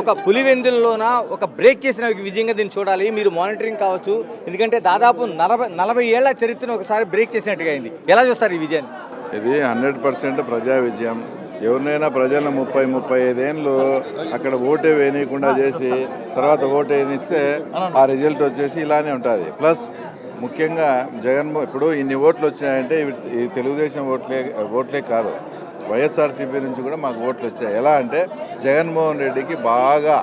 ఒక పులివెందుల్లోన ఒక బ్రేక్ చేసిన విజయంగా దీన్ని చూడాలి. మీరు మానిటరింగ్ కావచ్చు, ఎందుకంటే దాదాపు 40 ఏళ్ల చరిత్రను ఒకసారి బ్రేక్ చేసినట్టుగా అయింది. ఎలా చూస్తారు ఈ విజయాన్ని? ఇది 100% ప్రజా విజయం. ఎవరినైనా ప్రజలను 35 ఏళ్ళు అక్కడ ఓటే వేయనీయకుండా చేసి తర్వాత ఓటు వేయనిస్తే ఆ రిజల్ట్ వచ్చేసి ఇలానే ఉంటుంది. ప్లస్ ముఖ్యంగా ఇప్పుడు ఇన్ని ఓట్లు వచ్చినాయంటే ఈ తెలుగుదేశం ఓట్లే కాదు, వైఎస్ఆర్సీపీ నుంచి కూడా మాకు ఓట్లు వచ్చాయి. ఎలా అంటే జగన్మోహన్ రెడ్డికి బాగా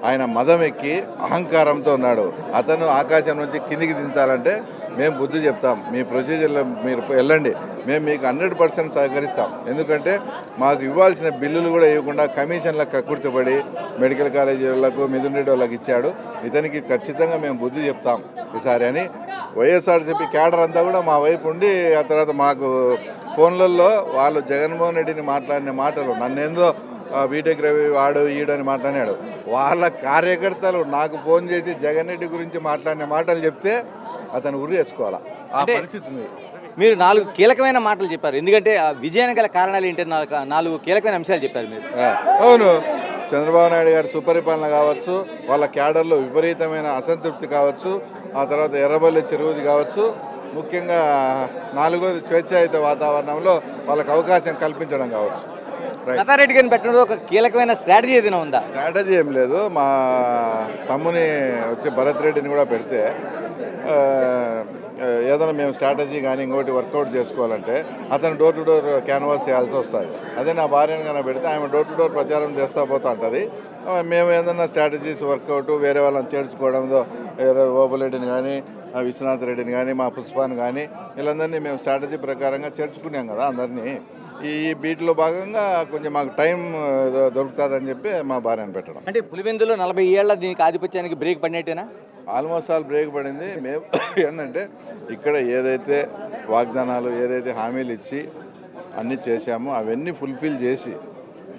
ఆయన మదం ఎక్కి అహంకారంతో ఉన్నాడు. అతను ఆకాశం నుంచి కిందికి దించాలంటే మేము బుద్ధి చెప్తాం, మీ ప్రొసీజర్లో మీరు వెళ్ళండి, మేము మీకు 100% సహకరిస్తాం. ఎందుకంటే మాకు ఇవ్వాల్సిన బిల్లులు కూడా ఇవ్వకుండా కమిషన్లకు కక్కుర్తిపడి మెడికల్ కాలేజీలకు మిథున్ రెడ్డి వాళ్ళకి ఇచ్చాడు. ఇతనికి ఖచ్చితంగా మేము బుద్ధి చెప్తాం ఈసారి అని వైఎస్ఆర్సీపీ క్యాడర్ అంతా కూడా మా వైపు ఉండి, ఆ తర్వాత మాకు ఫోన్లలో వాళ్ళు జగన్మోహన్ రెడ్డిని మాట్లాడిన మాటలు, నన్నేందో బీటెక్ రవి వాడు ఈడని మాట్లాడాడు, వాళ్ళ కార్యకర్తలు నాకు ఫోన్ చేసి జగన్ రెడ్డి గురించి మాట్లాడిన మాటలు చెప్తే అతను ఉరి వేసుకోవాలా, ఆ పరిస్థితి ఉంది. మీరు 4 కీలకమైన మాటలు చెప్పారు. ఎందుకంటే ఆ విజయానికి గల కారణాలు ఏంటంటే 4 కీలకమైన అంశాలు చెప్పారు మీరు. అవును, చంద్రబాబు నాయుడు గారి సుపరిపాలన కావచ్చు, వాళ్ళ క్యాడర్లో విపరీతమైన అసంతృప్తి కావచ్చు, ఆ తర్వాత ఎర్రబల్లి చెరువుది కావచ్చు, ముఖ్యంగా 4వది స్వేచ్ఛాయుత వాతావరణంలో వాళ్ళకి అవకాశం కల్పించడం కావచ్చు. లతారెడ్డి గారిని పెట్టడంలో ఒక కీలకమైన స్ట్రాటజీ ఏదైనా ఉందా? స్ట్రాటజీ ఏం లేదు. మా తమ్ముని వచ్చి భరత్ రెడ్డిని కూడా పెడితే ఏదైనా మేము స్ట్రాటజీ కానీ ఇంకోటి వర్కౌట్ చేసుకోవాలంటే అతను డోర్ టు డోర్ క్యాన్వాస్ చేయాల్సి వస్తుంది. అదే నా భార్యను కన్నా పెడితే ఆమె డోర్ టు డోర్ ప్రచారం చేస్తూ పోతూ ఉంటుంది. మేము ఏదైనా స్ట్రాటజీస్ వర్కౌట్ వేరే వాళ్ళని చేర్చుకోవడంతో ఓబులెడ్డిని కానీ విశ్వనాథ్ రెడ్డిని కానీ మా పుష్పాన్ని కానీ వీళ్ళందరినీ మేము స్ట్రాటజీ ప్రకారంగా చేర్చుకున్నాం కదా అందరినీ. ఈ బీట్లో భాగంగా కొంచెం మాకు టైం దొరుకుతుందని చెప్పి మా భార్యను పెట్టడం. అంటే పులివెందులో 40 ఏళ్ల దీనికి ఆధిపత్యానికి బ్రేక్ పడినట్టేనా? ఆల్మోస్ట్ ఆల్ బ్రేక్ పడింది. మేము ఏంటంటే ఇక్కడ ఏదైతే వాగ్దానాలు ఏదైతే హామీలు ఇచ్చి అన్నీ చేశామో అవన్నీ ఫుల్ఫిల్ చేసి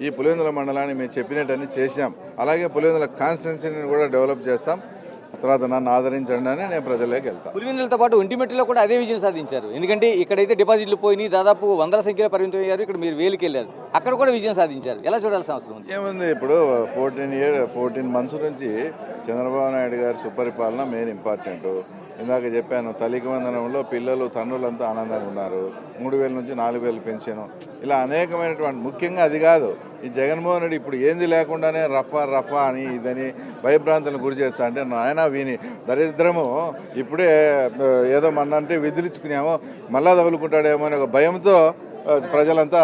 ఈ పులివెందుల మండలాన్ని మేము చెప్పినట్టన్నీ చేశాం. అలాగే పులివెందుల కాన్స్టిట్యున్సీని కూడా డెవలప్ చేస్తాం. తర్వాత నన్ను ఆదరించండి అని నేను ప్రజల్లోకి వెళ్తాను. పులివెందులతో పాటు ఒంటిమిట్టలో కూడా అదే విజయం సాధించారు. ఎందుకంటే ఇక్కడైతే డిపాజిట్లు పోయి దాదాపు 100ల సంఖ్యలో పరిమితం అయ్యారు. ఇక్కడ మీరు 1000కి వెళ్ళారు, అక్కడ కూడా విజయం సాధించారు. ఎలా చూడాల్సిన అవసరం ఉంది? ఏముంది, ఇప్పుడు 14 months నుంచి చంద్రబాబు నాయుడు గారి సుపరిపాలన మెయిన్ ఇంపార్టెంట్. ఇందాక చెప్పాను, తల్లికి వందనంలో పిల్లలు తండ్రులంతా ఆనందంగా ఉన్నారు. 3000 నుంచి 4000 పెన్షన్, ఇలా అనేకమైనటువంటి, ముఖ్యంగా అది కాదు, ఈ జగన్మోహన్ రెడ్డి ఇప్పుడు ఏంది లేకుండానే రఫా అని ఇదని భయభ్రాంతులను గురి చేస్తా అంటే నాయన వీని దరిద్రము ఇప్పుడే ఏదో మన్నంటే విదిలించుకున్నామో మళ్ళా తగులుకుంటాడేమో అని ఒక భయంతో ప్రజలంతా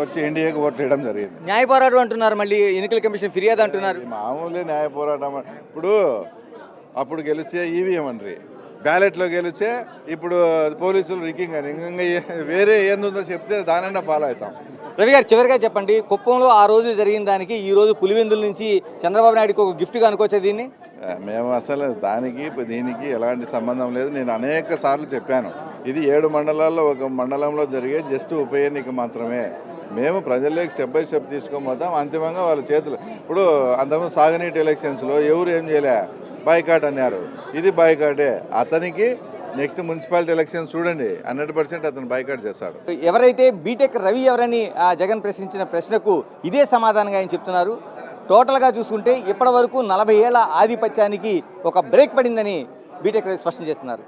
వచ్చి ఎన్డీఏకి ఓట్లు వేయడం జరిగింది. న్యాయ పోరాటం అంటున్నారు, మళ్ళీ ఎన్నికల కమిషన్ ఫిర్యాదు అంటున్నారు. మామూలే న్యాయ పోరాటం. అప్పుడు గెలిస్తే ఈవీఎం అండ్రి, బ్యాలెట్లో గెలిస్తే ఇప్పుడు పోలీసులు రికింగ్ అని, ఇంకా వేరే ఏందో చెప్తే దానైనా ఫాలో అవుతాం. రవి గారు, చివరిగా చెప్పండి, కుప్పంలో ఆ రోజు జరిగిన దానికి ఈ రోజు పులివెందుల నుంచి చంద్రబాబు నాయుడుకి ఒక గిఫ్ట్గా అనుకోవచ్చా దీన్ని? మేము అసలు దీనికి ఎలాంటి సంబంధం లేదు. నేను అనేక సార్లు చెప్పాను, ఇది 7 మండలాల్లో ఒక మండలంలో జరిగే జస్ట్ ఉప ఎన్నిక మాత్రమే. మేము ప్రజల్లోకి స్టెప్ బై స్టెప్ తీసుకొని పోతాం. అంతిమంగా వాళ్ళ చేతులు, ఇప్పుడు అంతకుముందు సాగునీటి ఎలక్షన్స్లో ఎవరు ఏం చేయలే, బాయ్కాట్ అన్నారు. ఇది బాయ్కాటే. అతనికి నెక్స్ట్ మున్సిపాలిటీ ఎలక్షన్ చూడండి, 100% అతను బాయ్కాట్ చేస్తాడు. ఎవరైతే బీటెక్ రవి ఎవరని జగన్ ప్రశ్నించిన ప్రశ్నకు ఇదే సమాధానంగా ఆయన చెప్తున్నారు. టోటల్గా చూసుకుంటే ఇప్పటి వరకు 40 ఏళ్ల ఆధిపత్యానికి ఒక బ్రేక్ పడిందని బీటెక్ రవి స్పష్టం చేస్తున్నారు.